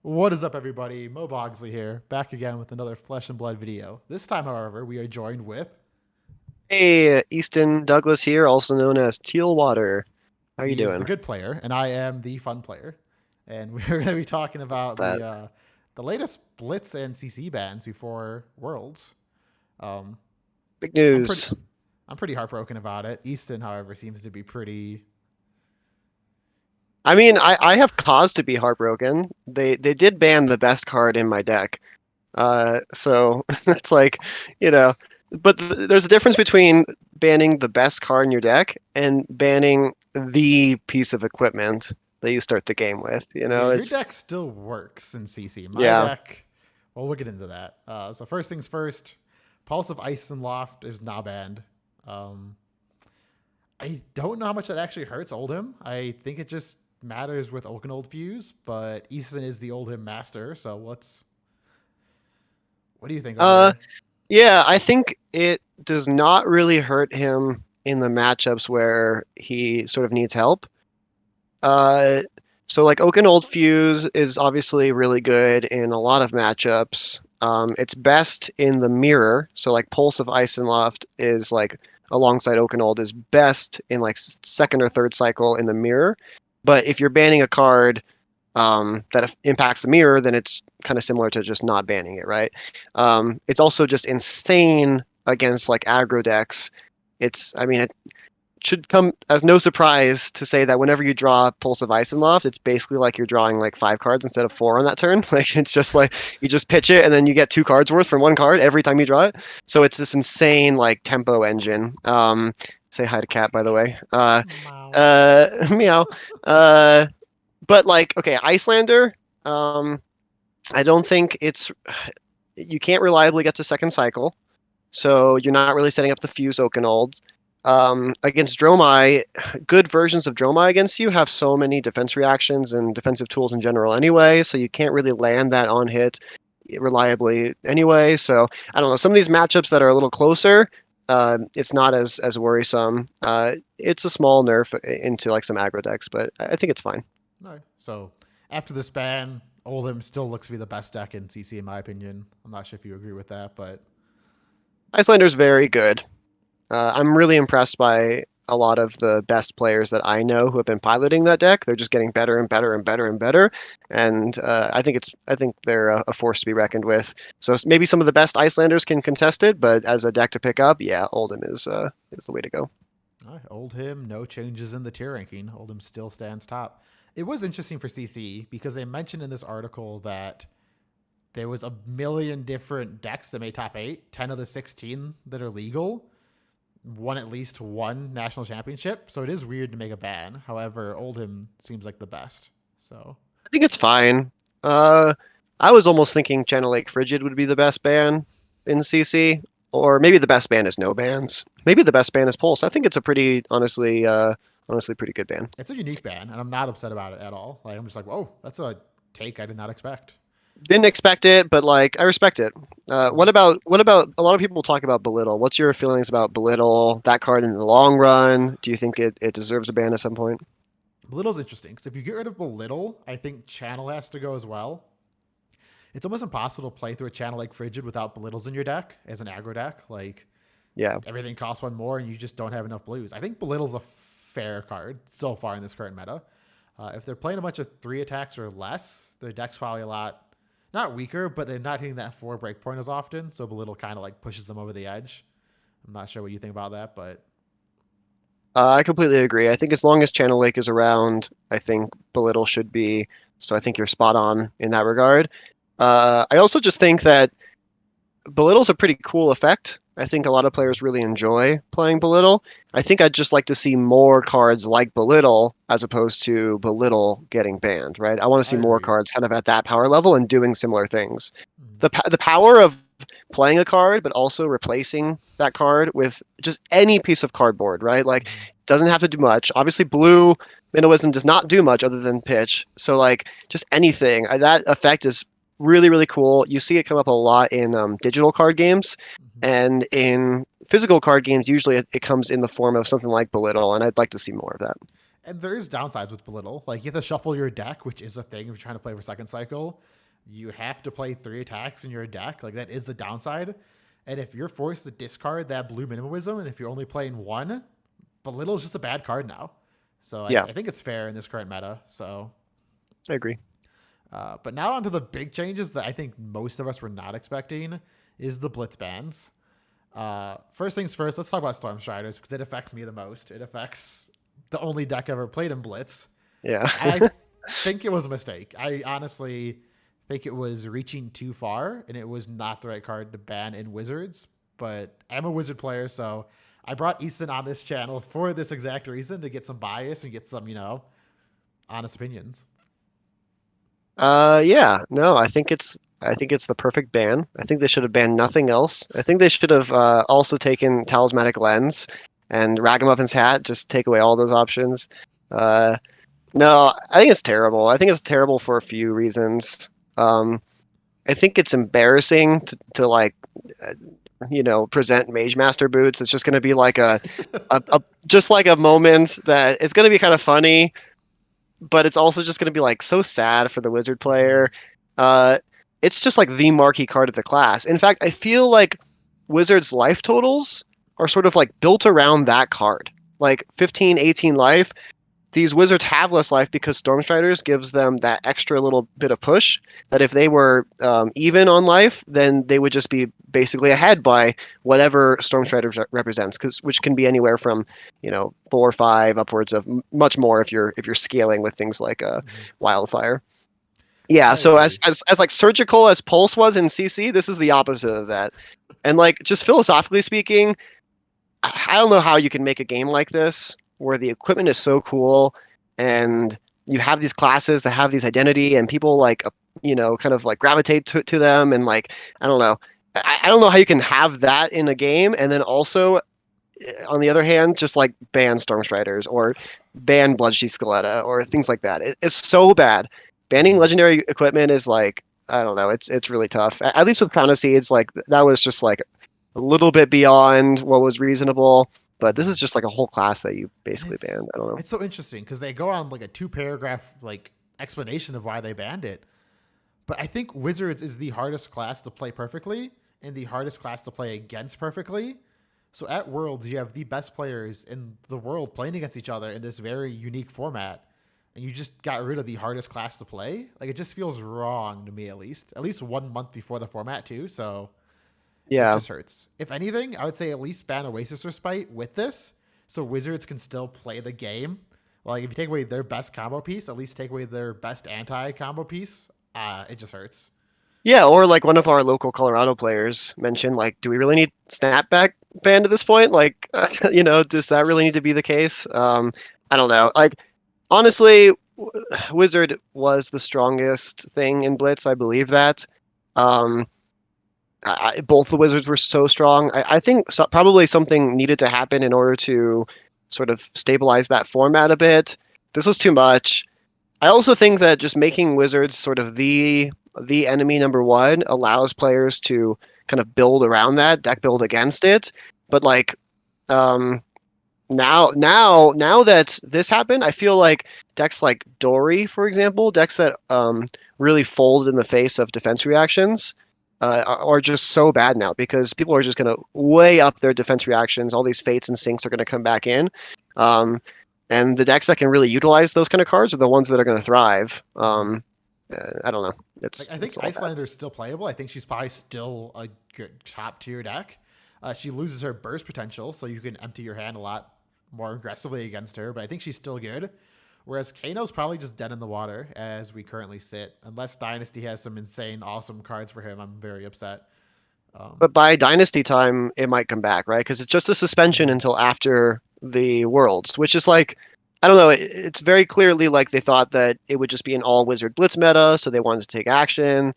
What is up, everybody? Mo Bogsley here, back again with another Flesh and Blood video. This time, however, we are joined with Hey, Easton Douglas here, also known as Teal Water. How you he is the doing? good player, and I am the fun player, and we're going to be talking about That the latest Blitz and CC bans before Worlds. Um, big I'm pretty news. I'm pretty heartbroken about it. Easton, however, seems to be pretty. I mean, I have cause to be heartbroken. They did ban the best card in my deck. So that's like, you know, but there's a difference between banning the best card in your deck and banning the piece of equipment that you start the game with. Yeah, your It's deck still works in CC. My yeah. deck, well, we'll get into that. So first things first, Pulse of Ice and Loft is now banned. Um, I don't know how much that actually hurts Oldhim. I think it just matters with Old Fuse, but Easton is the Oldhim master. So what do you think over Uh, there? yeah, I think it does not really hurt him in the matchups where he sort of needs help. Uh, so like Oaken Old Fuse is obviously really good in a lot of matchups. It's best in the mirror. So like Pulse of Ice and Loft is like alongside Oaken Old is best in like second or third cycle in the mirror. But if you're banning a card that impacts the mirror, then it's kind of similar to just not banning it, right? It's also just insane against like aggro decks. I mean, it should come as no surprise to say that whenever you draw Pulse of Ice and Loft, it's basically like you're drawing like 5 cards instead of 4 on that turn. Like it's just like you just pitch it and then you get 2 cards worth from one card every time you draw it. So it's this insane like tempo engine. Say hi to Cat, by the way. Wow. Meow. Uh, but like, okay, Icelander. Um, I don't think it's you can't reliably get to second cycle, so you're not really setting up the fuse Oakenold. Against Dromai, good versions of Dromai against you have so many defense reactions and defensive tools in general anyway, so you can't really land that on hit reliably anyway. So I don't know. Some of these matchups that are a little closer, it's not as worrisome. It's a small nerf into like some aggro decks, but I think it's fine. No. So after this ban, Oldhim still looks to be the best deck in CC in my opinion. I'm not sure if you agree with that, but Icelander's very good. I'm really impressed by a lot of the best players that I know who have been piloting that deck. They're just getting better and better and better and better, and I think they're a force to be reckoned with. So maybe some of the best Icelanders can contest it, but as a deck to pick up, yeah, Oldhim is the way to go. Oldhim, no changes in the tier ranking. Oldhim still stands top. It was interesting for CC because they mentioned in this article that there was a million different decks that made top 8. 10 of the 16 that are legal won at least one national championship. So it is weird to make a ban. However, Oldhim seems like the best. So I think it's fine. Uh, I was almost thinking Channel Lake Frigid would be the best ban in CC, or maybe the best ban is no bans. Maybe the best ban is Pulse. I think it's a pretty, honestly pretty good ban. it's a unique ban, and I'm not upset about it at all. Like, I'm just like, whoa, that's a take I did not expect. Didn't expect it, but like I respect it. What about a lot of people talk about Belittle? What's your feelings about Belittle, that card in the long run? Do you think it deserves a ban at some point? Belittle's interesting because if you get rid of Belittle, I think Channel has to go as well. It's almost impossible to play through a Channel like Frigid without Belittles in your deck as an aggro deck. Like, Yeah. everything costs one more and you just don't have enough blues. I think Belittle's a fair card so far in this current meta. If they're playing a bunch of 3 attacks or less, their deck's probably a lot not weaker, but they're not hitting that 4 breakpoint as often. So Belittle kind of like pushes them over the edge. I'm not sure what you think about that, but I completely agree. I think as long as Channel Lake is around, I think Belittle should be. So I think you're spot on in that regard. I also just think that Belittle's a pretty cool effect. I think a lot of players really enjoy playing Belittle. I think I'd just like to see more cards like Belittle as opposed to Belittle getting banned, right? I want to I see more agree. cards kind of at that power level and doing similar things. The power of playing a card but also replacing that card with just any piece of cardboard, right? Like Mm-hmm. doesn't have to do much. Obviously blue Minnow Wisdom does not do much other than pitch. So like just anything. That effect is really really cool. You see it come up a lot in digital card games, Mm-hmm. and in physical card games usually it comes in the form of something like Belittle, and I'd like to see more of that. And there is downsides with Belittle. Like you have to shuffle your deck, which is a thing if you're trying to play for second cycle. You have to play 3 attacks in your deck. Like that is the downside. And if you're forced to discard that blue minimalism, and if you're only playing one, Belittle is just a bad card now. So Yeah, I think it's fair in this current meta. So, I agree. but now onto the big changes that I think most of us were not expecting is the Blitz bans. First things first, let's talk about Stormstriders because it affects me the most. It affects the only deck I ever played in Blitz. Yeah. I think it was a mistake. I honestly think it was reaching too far, and it was not the right card to ban in Wizards. But I'm a Wizard player, so I brought Easton on this channel for this exact reason to get some bias and get some, honest opinions. Yeah, no, I think it's the perfect ban. I think they should have banned nothing else. I think they should have also taken Talismanic Lens and Ragamuffin's Hat, just take away all those options. Uh, no, I think it's terrible. I think it's terrible for a few reasons. Um, I think it's embarrassing to like, uh, present Mage Master boots. It's just going to be like a just like a moment that it's going to be kind of funny, but it's also just going to be like so sad for the Wizard Mm-hmm. player. Uh, it's just like the marquee card of the class. In fact, I feel like Wizards life totals are sort of like built around that card. Like 15, 18 life, these Wizards have less life because Stormstriders gives them that extra little bit of push. That if they were even on life, then they would just be basically ahead by whatever Stormstriders represents, which can be anywhere from 4 or 5 upwards of much more if you're scaling with things like Mm-hmm. Wildfire. Yeah, I so as, agree. as as like surgical as Pulse was in CC, this is the opposite of that. And like just philosophically speaking, I don't know how you can make a game like this where the equipment is so cool and you have these classes that have these identity and people like kind of like gravitate to them and like I don't know. I don't know how you can have that in a game and then also on the other hand just like ban Stormstriders or ban Bloodsheath Skeletta or things like that. It's so bad. Banning Mm-hmm. legendary equipment is like I don't know. It's really tough. At least with Crown of Seeds, like that was just like a little bit beyond what was reasonable. But this Mm-hmm. is just like a whole class that you And basically banned. I don't know. it's so interesting because they go on like a 2 paragraph like explanation of why they banned it. But I think Wizards is the hardest class to play perfectly and the hardest class to play against perfectly. So at Worlds, you have the best players in the world playing against each other in this very unique format. And you just got rid of the hardest class to play. Like it just feels wrong to me at least. At least 1 month before the format too. So it Yeah, just hurts. If anything, I would say at least ban Oasis Respite with this, so Wizards can still play the game. Like if you take away their best combo piece, at least take away their best anti combo piece. It just hurts. yeah. Or like one of our local Colorado players mentioned, like, do we really need snapback banned at this point? Like, does that really need to be the case? I don't know. Like, honestly, Wizard was the strongest thing in Blitz. I believe that. Um, both the Wizards were so strong. I think probably something needed to happen in order to sort of stabilize that format a bit. This was too much. I also think that just making Wizards sort of the enemy number one allows players to kind of build around that, deck build against it. But like um, now that this happened, I feel like decks like Dory, for example, decks that really fold in the face of defense reactions, are just so bad now because people are just going to weigh up their defense reactions. All these fates and sinks are going to come back in, um, and the decks that can really utilize those kind of cards are the ones that are going to thrive. Mm-hmm. I don't know. Like It's I think it's all bad. Icelander is still playable. I think she's probably still a good top tier deck. She loses her burst potential, so you can empty your hand a lot more aggressively against her. But I think she's still good. Whereas Kano's probably just dead in the water as we currently sit. Unless Dynasty has some insane, awesome cards for him, I'm very upset. Um, But by Dynasty time, it might come back, right? Because it's just a suspension mhm. until after the Worlds, which is like, I don't know. It's very clearly like they thought that it would just be an all Wizard Blitz meta, so they wanted to take action.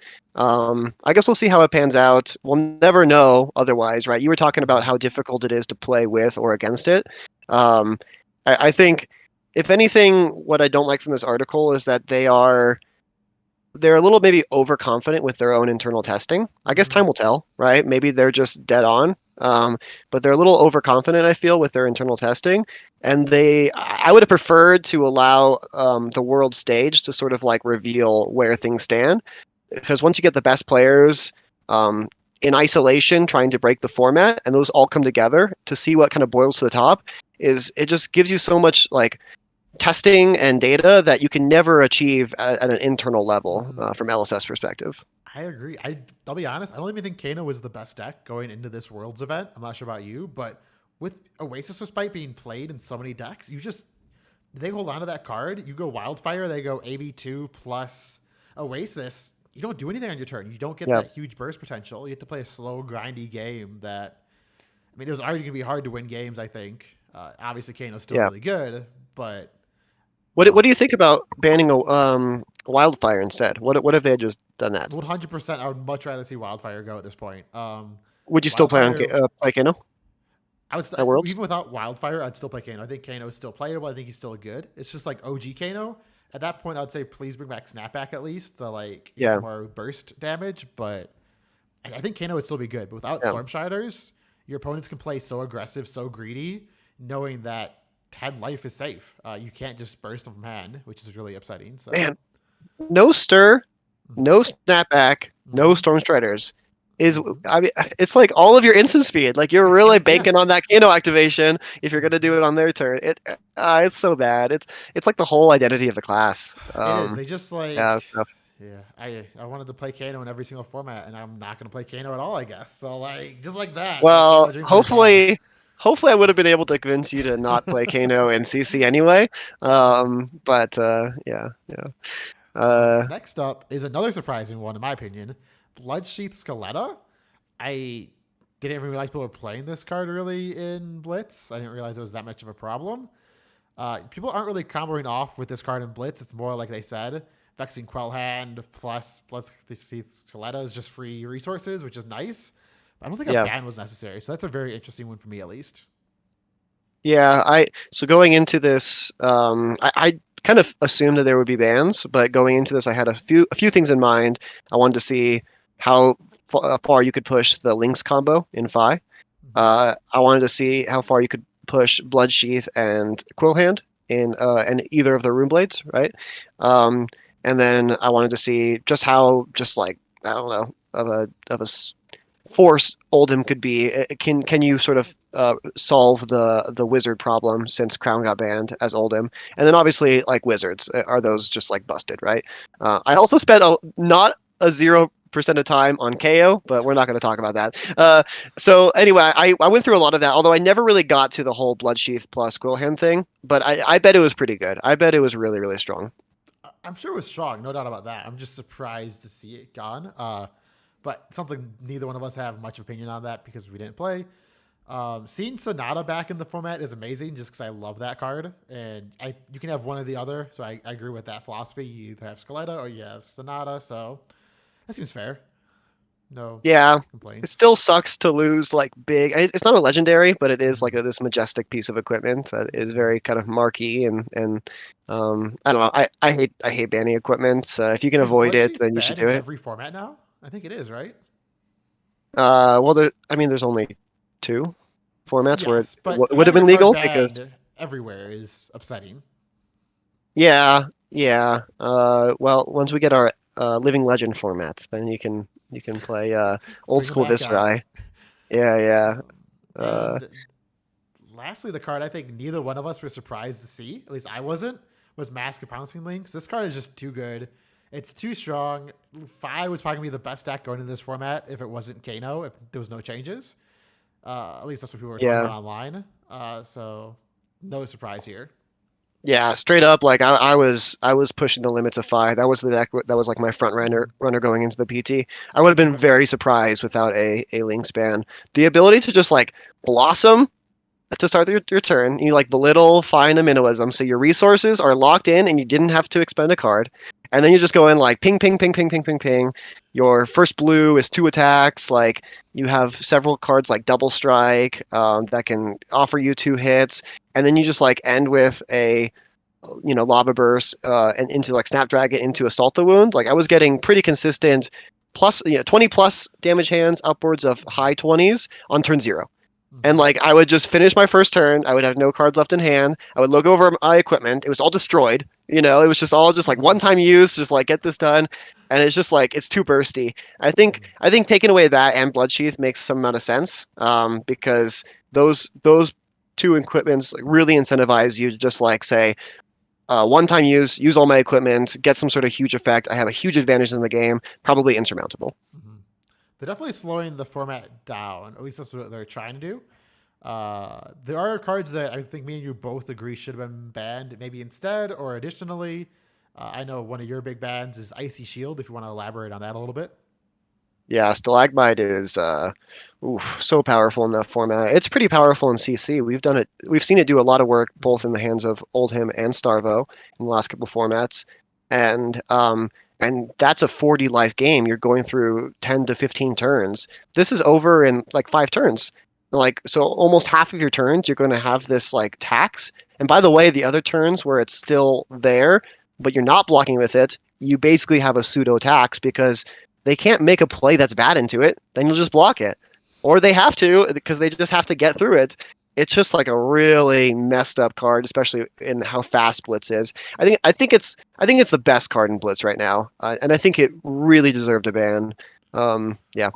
I guess we'll see how it pans out. We'll never know otherwise, right? You were talking about Mhm. how difficult it is to play with or against it. Um, I think, if anything, what I don't like from this article is that they're a little maybe overconfident with their own internal testing. I guess Mm-hmm. time will tell, right? Maybe they're just dead on. But they're a little overconfident, I feel, with their internal testing. And I would have preferred to allow the world stage to sort of like reveal where things stand. Because once you get the best players um, in isolation trying to break the format, and those all come together to see what kind of boils to the top, is it just gives you so much like testing and data that you can never achieve at an internal level Mm-hmm. from LSS perspective. I agree. I'll be honest. I don't even think Kano was the best deck going into this Worlds event. I'm not sure about you, but with Oasis Respite being played in so many decks, they hold on to that card. You go Wildfire, they go AB2 plus Oasis. You don't do anything on your turn. You don't get Yeah. that huge burst potential. You have to play a slow, grindy game that, I mean, it was already going to be hard to win games, I think. Obviously, Kano's still Yeah. really good, but What do you think about banning a wildfire instead? What if they had just done that? 100%, I would much rather see Wildfire go at this point. Would you still play on Wildfire play Kano I would at Worlds? even without Wildfire, I'd still play Kano. I think Kano is still playable. I think he's still good. It's just like OG Kano. At that point, I'd say please bring back Snapback at least to like get Yeah. some more burst damage. But I think Kano would still be good. But without Yeah. Storm Shiders, your opponents can play so aggressive, so greedy, knowing that 10 life is safe. You can't just burst them from hand, which is really upsetting. So, Man, no stir, mm-hmm, no snapback, no mm-hmm, storm striders. Is mm-hmm. I mean, it's like all of your instant speed. Like you're It's really banking yes, on that Kano activation if you're gonna mm-hmm. do it on their turn. It's so bad. It's like the whole identity of the class. It is. They just Yeah, like it's tough. yeah. I wanted to play Kano in every single format, and I'm not gonna play Kano at all. I guess so. Like just like that, my Well, Kano dreams are dead. hopefully I would have been able to convince you to not play Kano and CC anyway. But yeah, yeah. Uh, Next up is another surprising one, in my opinion. Bloodsheath Scaletta. I didn't even realize people were playing this card really in Blitz. I didn't realize it was that much of a problem. People aren't really comboing off with this card in Blitz. It's more like they said, Vexing Quell Hand plus the Scaletta is just free resources, which is nice. But I don't think a yeah. ban was necessary. So that's a very interesting one for me, at least. Yeah, so going into this, I kind of assumed that there would be bans, but going into this, I had a few things in mind. I wanted to see how far you could push the Lynx combo in Fi. Mm-hmm. I wanted to see how far you could push Bloodsheath and Quillhand in either of the Rune Blades, right? And then I wanted to see just how, just like I don't know, of a force Oldhim could be. Can you sort of solve the wizard problem since Crown got banned as Oldhim? And then obviously like wizards, are those just like busted, right? I also spent not a 0% of time on KO, but we're not going to talk about that. So anyway, I went through a lot of that, although I never really got to the whole Bloodsheath plus Quillhand thing. But I bet it was pretty good. I bet it was really really strong. I'm sure it was strong, no doubt about that. I'm just surprised to see it gone. But something neither one of us have much opinion on that because we didn't play. Seeing Sonata back in the format is amazing just because I love that card. And you can have one or the other. So I agree with that philosophy. You either have Scaletta or you have Sonata. So that seems fair. No Yeah, it complaints. still sucks to lose like big. It's not a legendary, but it is like Mm-hmm. this majestic piece of equipment that is Mm-hmm. very kind of marquee and I don't know. I hate banning equipment. If you can Is avoid it, Bloodsheath then you should banned do in it. every format now? I think it is, right? Well, I mean, there's only two formats where it Yes, but would have having a been card legal because banned everywhere is upsetting. yeah, yeah. Well, once we get our living legend formats, then you can play old Bring it school back out. Viscerai. Yeah, yeah. Um, Uh, and lastly, the card I think neither one of us were surprised to see, at least I wasn't, was Mask of Pouncing Links. This card is just too good. It's too strong. Fi was probably going to be the best deck going in this format if it wasn't Kano, if there was no changes. At least that's what people were talking yeah. about online. So no surprise here. Yeah, straight up, like I was pushing the limits of five. That was the deck that was like my front Mm-hmm. runner going into the PT. I would have been very surprised without a link span. The ability to just like blossom to start your turn, you like belittle, find a minimalism, so your resources are locked in and you didn't have to expend a card. And then you just go in like ping, ping, ping, ping, ping, ping, ping. Your first blue is two attacks. Like you have several cards like double strike that can offer you two hits, and then you just like end with a Lava Burst, and into like Snapdragon into Assault the Wound. Like I was getting pretty consistent plus 20 plus damage hands, upwards of high 20s on turn 0. And Hmm. like I would just finish my first turn. I would have no cards left in hand. I would look over my equipment. It was all destroyed. It was just all just like one time use, just like get this done. And it's just like it's too bursty. I think taking away that and Bloodsheath makes some amount of sense. Because those two equipments like, really incentivize you to just like say, one time use all my equipment, get some sort of huge effect. I have a huge advantage in the game, probably insurmountable. Hmm. They're definitely slowing the format down. At least that's what they're trying to do. There are cards that I think me and you both agree should have been banned, maybe instead or additionally. I know one of your big bans is Icy Shield. If you want to elaborate on that a little bit. Yeah, Stalagmite is so powerful in that format. It's pretty powerful in CC. We've seen it do a lot of work both in the hands of Oldhim and Starvo in the last couple of formats. And that's a 40 life game. You're going through 10 to 15 turns. This is over in like 5 turns. Like so almost half of your turns you're going to have this like tax. And by the way, the other turns where it's still there, but you're not blocking with it, you basically have a pseudo tax because they can't make a play that's bad into it, then you'll just block it. Or they have to because they just have to get through it. It's just like a really messed up card, especially in how fast Blitz is. I think it's the best card in Blitz right now, and I think it really deserved a ban. Yeah,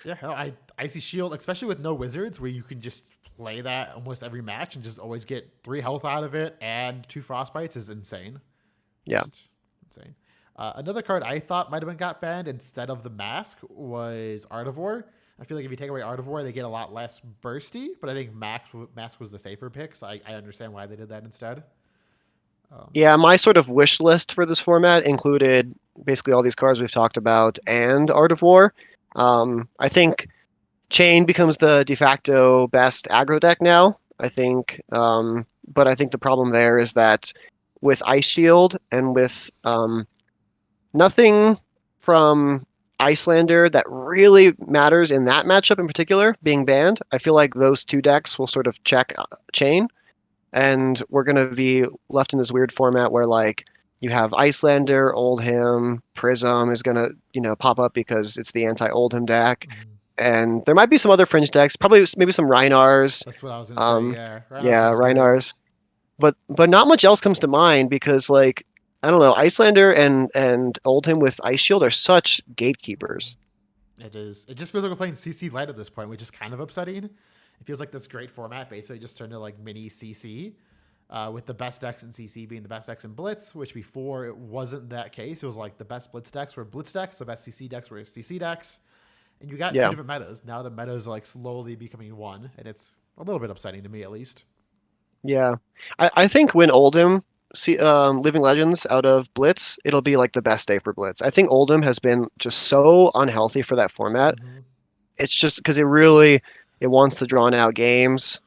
Yeah, hell, Icy Shield, especially with no wizards, where you can just play that almost every match and just always get 3 health out of it and 2 frostbites is insane. yeah. Just insane. Another card I thought might have been got banned instead of the mask was Art of War. I feel like if you take away Art of War, they get a lot less bursty, but I think mask was the safer pick, so I understand why they did that instead. Yeah, my sort of wish list for this format included basically all these cards we've talked about and Art of War. I think Chain becomes the de facto best aggro deck now. But I think the problem there is that with Ice Shield and with nothing from Icelander that really matters in that matchup in particular being banned, I feel like those two decks will sort of check Chain, and we're gonna be left in this weird format where like you have Icelander, Oldhim, Prism is gonna pop up because it's the anti-Oldhim deck, Mhm. and there might be some other fringe decks, probably maybe some Reinars. That's what I was gonna say. Um, Yeah, Rhinos yeah, seems good. Reinars, but not much else comes to mind because like I don't know, Icelander and Oldhim with Ice Shield are such gatekeepers. It is. It just feels like we're playing CC light at this point, which is kind of upsetting. It feels like this great format basically just turned to like mini CC, with the best decks in CC being the best decks in Blitz, which before it wasn't that case. It was like the best Blitz decks were Blitz decks, the best CC decks were CC decks, and you got two Yeah, different metas. Now the metas are like slowly becoming one, and it's a little bit upsetting to me at least. yeah. I think when Oldhim see Living Legends out of Blitz, it'll be like the best day for Blitz. I think Oldhim has been just so unhealthy for that format. Mm-hmm. It's just because it wants to drawn out games.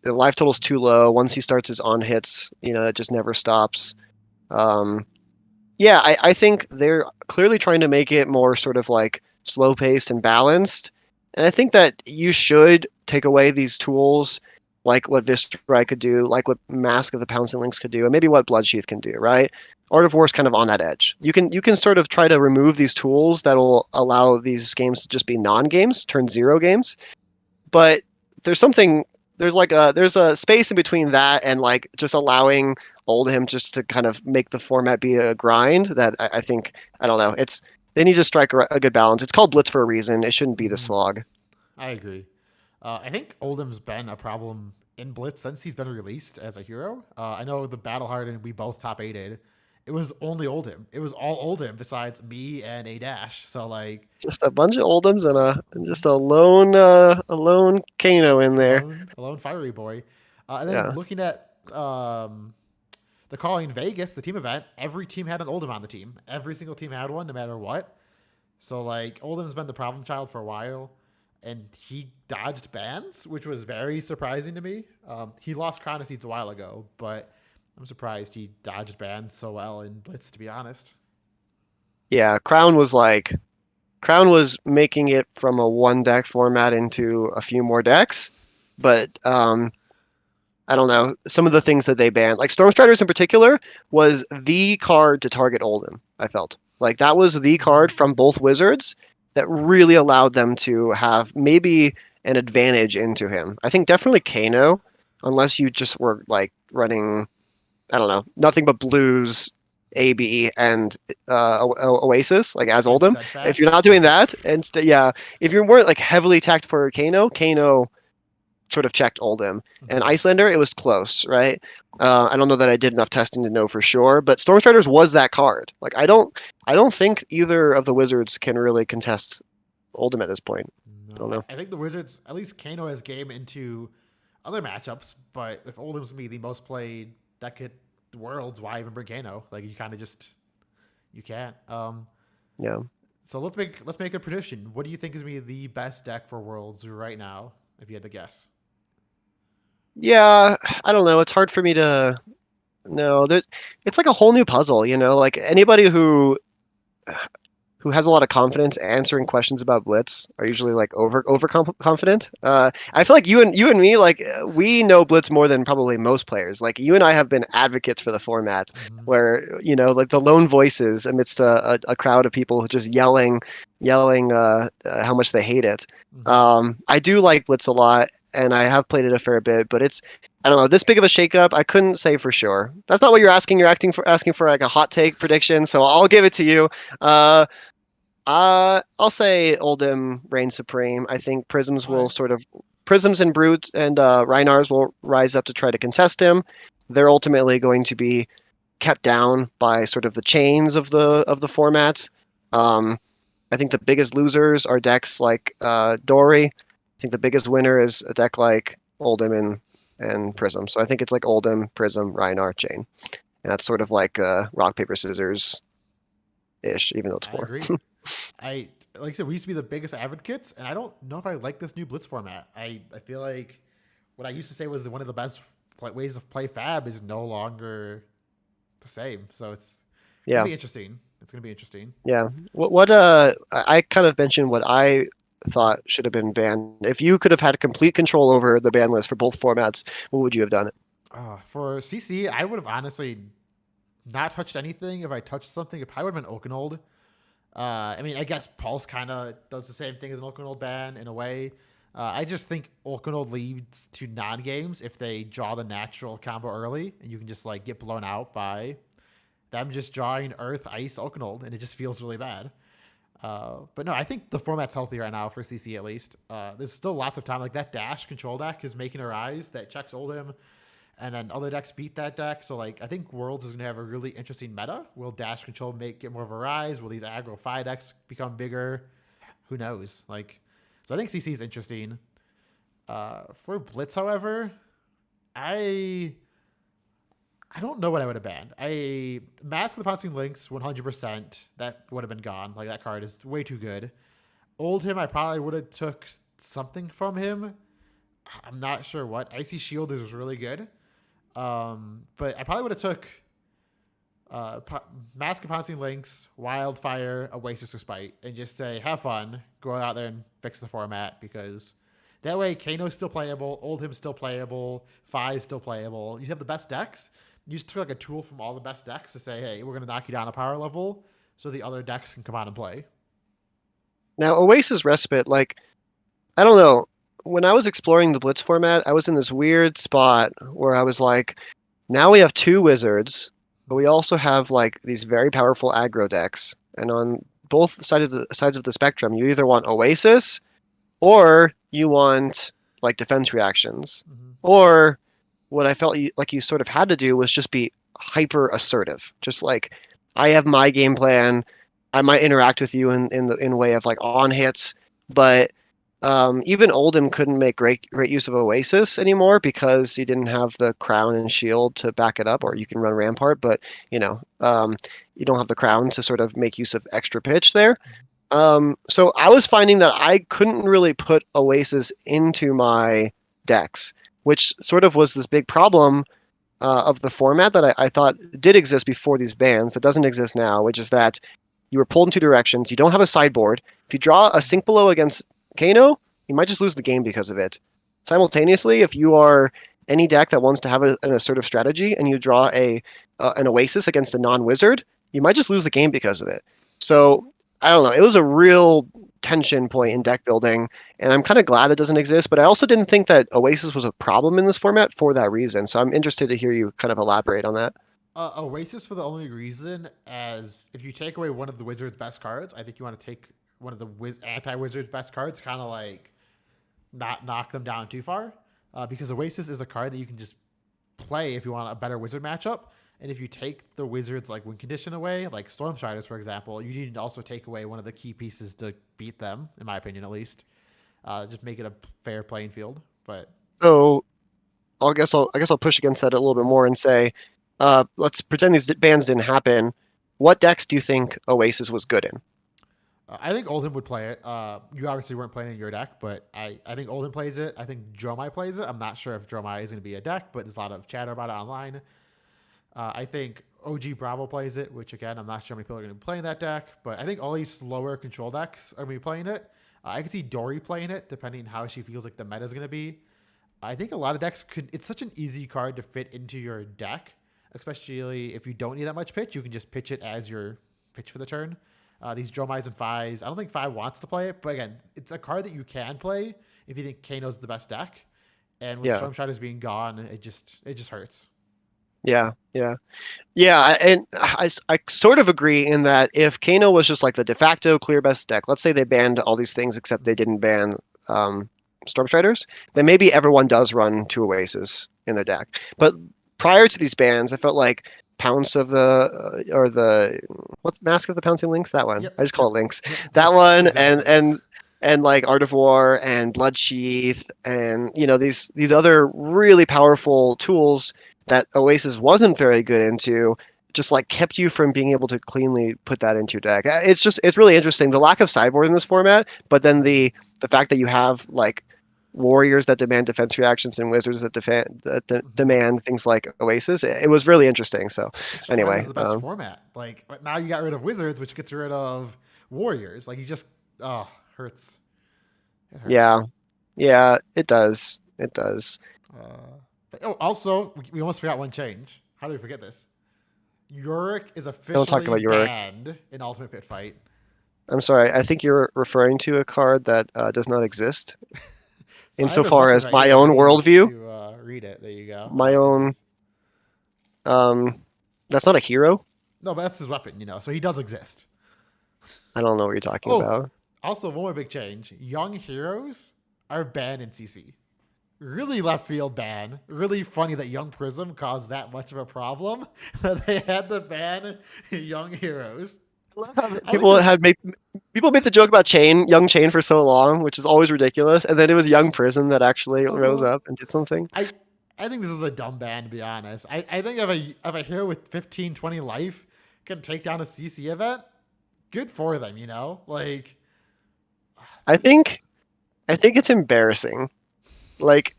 The life total's too low. Once he starts his on hits, it just never stops. Um, yeah, I think they're clearly trying to make it more sort of like slow paced and balanced. And I think that you should take away these tools like what Vistrai could do, like what Mask of the Pouncing Lynx could do, and maybe what Bloodsheath can do, right? Art of War is kind of on that edge. You can sort of try to remove these tools that will allow these games to just be non-games, turn zero games. But there's something there's a space in between that and like just allowing Oldhim just to kind of make the format be a grind that I think I don't know. They need to strike a good balance. It's called Blitz for a reason. It shouldn't be the Mm-hmm. slog. I agree. I think Oldham's been a problem in Blitz since he's been released as a hero. I know the Battle Hardened we both top eighted. It was only Oldhim. It was all Oldhim besides me and a dash. So like Just a bunch of Oldhams and just a lone Kano in there. alone fiery boy. And then Yeah. looking at the calling Vegas, the team event, every team had an Oldhim on the team. Every single team had one, no matter what. So like Oldham's been the problem child for a while, and he dodged bans, which was very surprising to me. He lost Chronoseeds a while ago, but I'm surprised he dodged bans so well in Blitz. To be honest, Yeah, Crown was making it from a one deck format into a few more decks, but I don't know, some of the things that they banned. Like Stormstriders in particular was the card to target Oldhim, I felt. Like that was the card from both wizards that really allowed them to have maybe an advantage into him. I think definitely Kano, unless you just were like running, I don't know, nothing but blues, AB, and Oasis, like as And Oldhim. If you're steadfast. not doing that, and yeah, if you weren't like heavily attacked for Kano sort of checked Oldhim. And Hmm. Icelander, it was close, right? I don't know that I did enough testing to know for sure, but Stormstriders was that card. Like I don't think either of the wizards can really contest Oldhim at this point. I No, don't I, know. I think the Wizards, at least Kano has game into other matchups, but if Oldham's gonna be the most played deck at Worlds, why even bring Kano? Like you kind of just you can't. Yeah. So let's make a prediction. What do you think is gonna be the best deck for Worlds right now, if you had to guess? Yeah, I don't know. It's hard for me to know. It's like a whole new puzzle, you know? Like anybody who has a lot of confidence answering questions about Blitz are usually like confident. I feel like you and me like we know Blitz more than probably most players. Like you and I have been advocates for the format, Mm-hmm. where like the lone voices amidst a crowd of people just yelling how much they hate it. Mm-hmm. I do like Blitz a lot, and I have played it a fair bit, but it's. I don't know. This big of a shakeup, I couldn't say for sure. That's not what you're asking. You're asking for like a hot take prediction, so I'll give it to you. Uh, I'll say Oldhim reigns supreme. I think All right. Prisms and Brutes and Reinars will rise up to try to contest him. They're ultimately going to be kept down by sort of the chains of the formats. Um, I think the biggest losers are decks like Dory. I think the biggest winner is a deck like Oldhim and Prism. So I think it's like Oldhim, Prism, Reinar, Chain. And that's sort of like rock paper scissors ish, even though it's I four. agree. I like I said, we used to be the biggest advocates, and I don't know if I like this new Blitz format. I feel like what I used to say was one of the best ways to play Fab is no longer the same. So it's gonna Yeah. be interesting. It's gonna be interesting. Yeah. I kind of mentioned what I thought should have been banned. If you could have had complete control over the ban list for both formats, what would you have done? For CC, I would have honestly not touched anything. If I touched something, it probably would have been Oakenold. I mean, I guess Pulse kind of does the same thing as an Oakenold ban in a way. I just think Oakenold leads to non-games if they draw the natural combo early, and you can just like get blown out by them just drawing Earth, Ice, Oakenold, and it just feels really bad. But no, I think the format's healthy right now for CC at least. There's still lots of time. Like that Dash control deck is making a rise that checks Oldhim, and then other decks beat that deck. So like I think Worlds is gonna have a really interesting meta. Will Dash control make it more of a rise? Will these aggro 5 decks become bigger? Who knows? Like, so I think CC is interesting. For Blitz, however, I I don't know what I would have banned. I Mask of the Pouncing Lynx 100%. That would have been gone. Like that card is way too good. Old him, I probably would have took something from him. I'm not sure what. Icy Shield is really good. But I probably would have took Mask of Pouncing Lynx, Wildfire, Oasis or Spite, and just say, have fun. Go out there and fix the format because that way Kano's still playable, Old Him's still playable, Fi's still playable. You have the best decks. You just took like a tool from all the best decks to say, hey, we're going to knock you down a power level so the other decks can come out and play. Now, Oasis Respite, like, I don't know. When I was exploring the Blitz format, I was in this weird spot where I was like, now we have two wizards, but we also have like these very powerful aggro decks. And on both sides of the spectrum, you either want Oasis or you want like defense reactions. Mm-hmm. Or what I felt like you sort of had to do was just be hyper assertive. Just like I have my game plan. I might interact with you in way of like on hits, but even Oldhim couldn't make great use of Oasis anymore because he didn't have the crown and shield to back it up. Or you can run Rampart, but you don't have the crown to sort of make use of extra pitch there. So I was finding that I couldn't really put Oasis into my decks, which sort of was this big problem of the format that I thought did exist before these bans that doesn't exist now, which is that you were pulled in two directions. You don't have a sideboard. If you draw a sync below against Kano, you might just lose the game because of it. Simultaneously, if you are any deck that wants to have an assertive strategy, and you draw an Oasis against a non-wizard, you might just lose the game because of it. So I don't know. It was a real tension point in deck building, and I'm kind of glad it doesn't exist. But I also didn't think that Oasis was a problem in this format for that reason. So I'm interested to hear you kind of elaborate on that. Oasis for the only reason as if you take away one of the wizard's best cards, I think you want to take one of the anti-wizard's best cards, kind of like not knock them down too far, because Oasis is a card that you can just play if you want a better wizard matchup. And if you take the wizard's like win condition away, like Stormstriders, for example, you need to also take away one of the key pieces to beat them, in my opinion, at least. Just make it a fair playing field. But So I guess I'll push against that a little bit more and say, let's pretend these bans didn't happen. What decks do you think Oasis was good in? I think Oldham would play it. You obviously weren't playing in your deck, but I think Oldham plays it. I think Dromai plays it. I'm not sure if Dromai is going to be a deck, but there's a lot of chatter about it online. I think OG Bravo plays it, which again, I'm not sure how many people are going to be playing that deck, but I think all these slower control decks are going to be playing it. I could see Dory playing it, depending on how she feels like the meta is going to be. I think a lot of decks could. It's such an easy card to fit into your deck, especially if you don't need that much pitch. You can just pitch it as your pitch for the turn. These Dromais and Phis, I don't think Phi wants to play it, but again, it's a card that you can play if you think Kano's the best deck. And with Yeah, Stormshadow's being gone, it just hurts. yeah, yeah. Yeah, and I sort of agree in that if Kano was just like the de facto clear best deck, let's say they banned all these things except they didn't ban Stormstriders, then maybe everyone does run two Oasis in their deck. But prior to these bans, I felt like Pounce of the or the what's Mask of the Pouncing Lynx? That one. Yep, I just call yep, it Lynx. yep. That That's one and exactly. and and like Art of War and Bloodsheath and these other really powerful tools that Oasis wasn't very good into just like kept you from being able to cleanly put that into your deck. It's really interesting the lack of sideboard in this format, but then the fact that you have like warriors that demand defense reactions and wizards that demand things like Oasis. It was really interesting. So Which format is anyway, the best format? Like, but now you got rid of wizards, which gets rid of warriors. Like, you just, oh, hurts. It yeah, hurts. yeah, it does. It does. Also, we almost forgot one change. How do we forget this? Yorick is Don't talk officially about your. banned in Ultimate Pit Fight. I'm sorry. I think you're referring to a card that does not exist So I have a insofar picture as right my here if you own need worldview. to read it. There you go. My It own. is. Um, that's not a hero. No, but that's his weapon, so he does exist. I don't know what you're talking Oh, about. also, one more big change. Young heroes are banned in CC. Really left field ban. Really funny that Young Prism caused that much of a problem that they had to ban Young Heroes. I love how I think this. people made the joke about Young Chain for so long, which is always ridiculous, and then it was Young Prison that actually rose Uh, up and did something. I I think this is a dumb ban to be honest. I think if a hero with 15, 20 life can take down a CC event, good for them. Like I think I think it's embarrassing. Like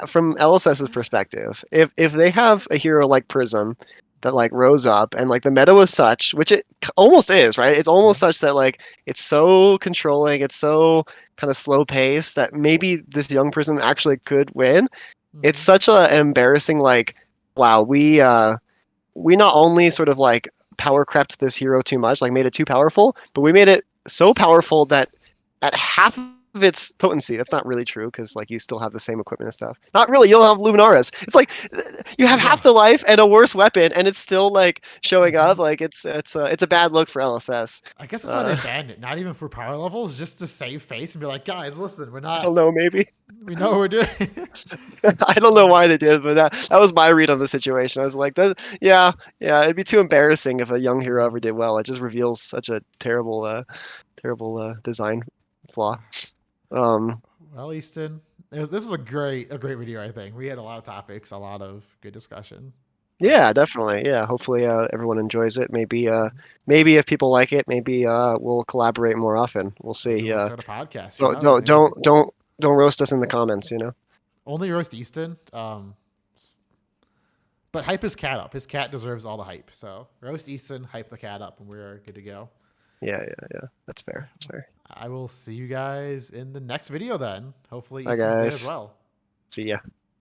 from LSS's perspective, if they have a hero like Prism that like rose up and like the meta was such, which it almost is, right? It's almost such that like it's so controlling, it's so kind of slow paced that maybe this young Prism actually could win. It's mm-hmm. such an embarrassing like, wow, we not only sort of like power crept this hero too much, like made it too powerful, but we made it so powerful that at half of its potency, that's not really true because like you still have the same equipment and stuff. Not really, you don't have Luminaris. It's like you have Yeah. half the life and a worse weapon, and it's still like showing Mm-hmm. up. Like it's a bad look for LSS. I guess that's why they Uh, banned it. Not even for power levels, just to save face and be like, guys, listen, we're I don't not. know, maybe. We know what we're doing. I don't know why they did, but that was my read on the situation. I was like, yeah, yeah, it'd be too embarrassing if a young hero ever did well. It just reveals such a terrible design flaw. Um, Well, Easton, this is a great video. I think we had a lot of topics, a lot of good discussion. But yeah, definitely. Yeah, hopefully everyone enjoys it. Maybe if people like it, maybe we'll collaborate more often. We'll maybe see. we'll start a podcast. Who Don't knows? don't Maybe don't don't don't roast us in the comments. only roast Easton. But hype his cat up. His cat deserves all the hype. So roast Easton, hype the cat up, and we're good to go. Yeah, yeah, yeah. That's fair. That's fair. I will see you guys in the next video then. Hopefully Bye, Easton's there as guys. well. See ya.